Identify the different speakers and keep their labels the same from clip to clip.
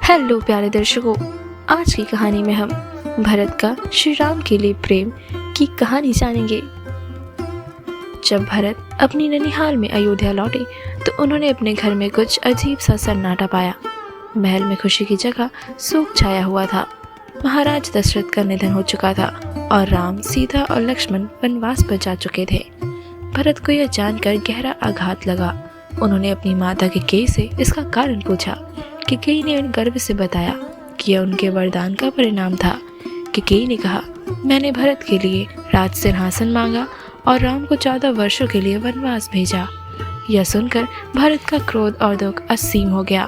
Speaker 1: Hello प्यारे दर्शकों, आज की कहानी में हम भरत का श्री राम के लिए प्रेम की कहानी जानेंगे। जब भरत अपनी ननिहाल में अयोध्या लौटे तो उन्होंने अपने घर में कुछ अजीब सा सन्नाटा पाया। महल में खुशी की जगह शोक छाया हुआ था। महाराज दशरथ का निधन हो चुका था और राम, सीता और लक्ष्मण वनवास पर जा चुके थे। भरत को यह जानकर गहरा आघात लगा। उन्होंने अपनी माता केकई से इसका कारण पूछा। केकई ने गर्व से बताया कि यह उनके वरदान का परिणाम था। केकई ने कहा, मैंने भरत के लिए राज सिंहासन मांगा और राम को 14 वर्षों के लिए वनवास भेजा। यह सुनकर भरत का क्रोध और दुख असीम हो गया।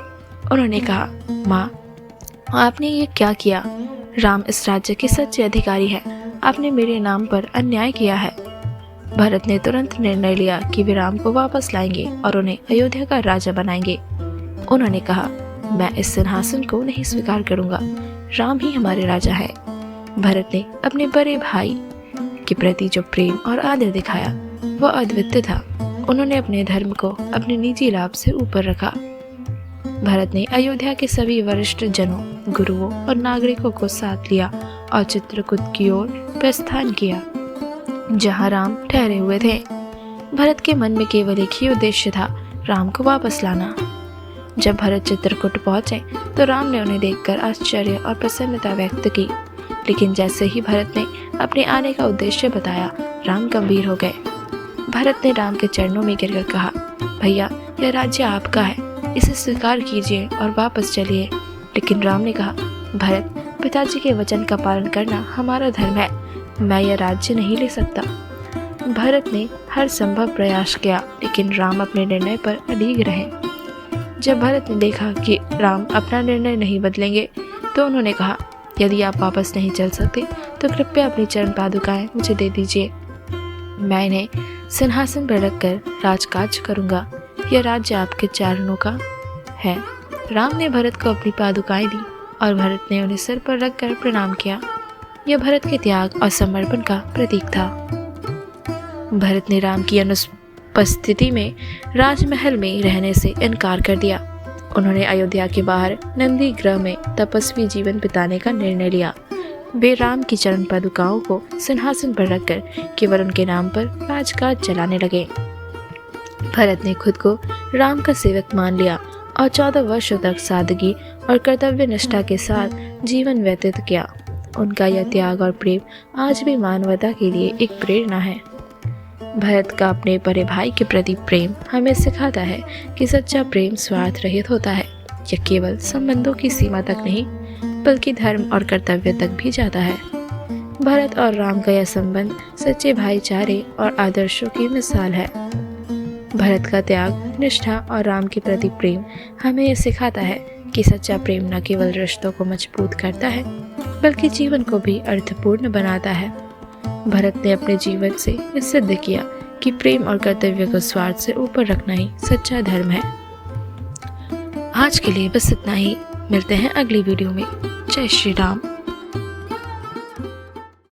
Speaker 1: उन्होंने कहा, माँ, आपने ये क्या किया? राम इस राज्य के सच्चे अधिकारी है। आपने मेरे नाम पर अन्याय किया है। भरत ने तुरंत निर्णय लिया कि वे राम को वापस लाएंगे और उन्हें अयोध्या का राजा बनाएंगे। उन्होंने कहा, मैं इस सिंहासन को नहीं स्वीकार करूंगा। राम ही हमारे राजा है। भरत ने अपने बड़े भाई के प्रति जो प्रेम और आदर दिखाया वह अद्वितीय था। उन्होंने अपने धर्म को अपने निजी लाभ से ऊपर रखा। भरत ने अयोध्या के सभी वरिष्ठ जनों, गुरुओं और नागरिकों को साथ लिया और चित्रकूट की ओर प्रस्थान किया, जहां राम ठहरे हुए थे। भरत के मन में केवल एक ही उद्देश्य था, राम को वापस लाना। जब भरत चित्रकूट पहुंचे तो राम ने उन्हें देखकर आश्चर्य और प्रसन्नता व्यक्त की, लेकिन जैसे ही भरत ने अपने आने का उद्देश्य बताया, राम गंभीर हो गए। भरत ने राम के चरणों में गिरकर कहा, भैया, यह राज्य आपका है, इसे स्वीकार कीजिए और वापस चलिए। लेकिन राम ने कहा, भरत, पिताजी के वचन का पालन करना हमारा धर्म है। मैं यह राज्य नहीं ले सकता। भरत ने हर संभव प्रयास किया, लेकिन राम अपने निर्णय पर अडिग रहे। जब भरत ने देखा कि राम अपना निर्णय नहीं बदलेंगे तो उन्होंने कहा, यदि आप वापस नहीं चल सकते तो कृपया अपनी चरण पादुकाएं मुझे दे दीजिए। मैं इन्हें सिंहासन पर रखकर राजकाज करूंगा। यह राज्य आपके चरणों का है। राम ने भरत को अपनी पादुकाएं दी और भरत ने उन्हें सिर पर रखकर प्रणाम किया। यह भरत के त्याग और समर्पण का प्रतीक था। भरत ने राम की अनुपस्थिति में राजमहल में रहने से इनकार कर दिया। उन्होंने अयोध्या के बाहर नंदी गृह में तपस्वी जीवन बिताने का निर्णय लिया। वे राम की चरण पादुकाओं को सिंहासन पर रखकर केवल उनके नाम पर राजकाज चलाने लगे। भरत ने खुद को राम का सेवक मान लिया और 14 वर्षों तक सादगी और कर्तव्य निष्ठा के साथ जीवन व्यतीत किया। उनका यह त्याग और प्रेम आज भी मानवता के लिए एक प्रेरणा है। भरत का अपने बड़े भाई के प्रति प्रेम हमें सिखाता है कि सच्चा प्रेम स्वार्थ रहित होता है। यह केवल संबंधों की सीमा तक नहीं, बल्कि धर्म और कर्तव्य तक भी जाता है। भरत और राम का यह संबंध सच्चे भाईचारे और आदर्शों की मिसाल है। भरत का त्याग, निष्ठा और राम के प्रति प्रेम हमें यह सिखाता है कि सच्चा प्रेम न केवल रिश्तों को मजबूत करता है, बल्कि जीवन को भी अर्थपूर्ण बनाता है। भरत ने अपने जीवन से यह सिद्ध किया कि प्रेम और कर्तव्य को स्वार्थ से ऊपर रखना ही सच्चा धर्म है। आज के लिए बस इतना ही। मिलते हैं अगली वीडियो में। जय श्री राम।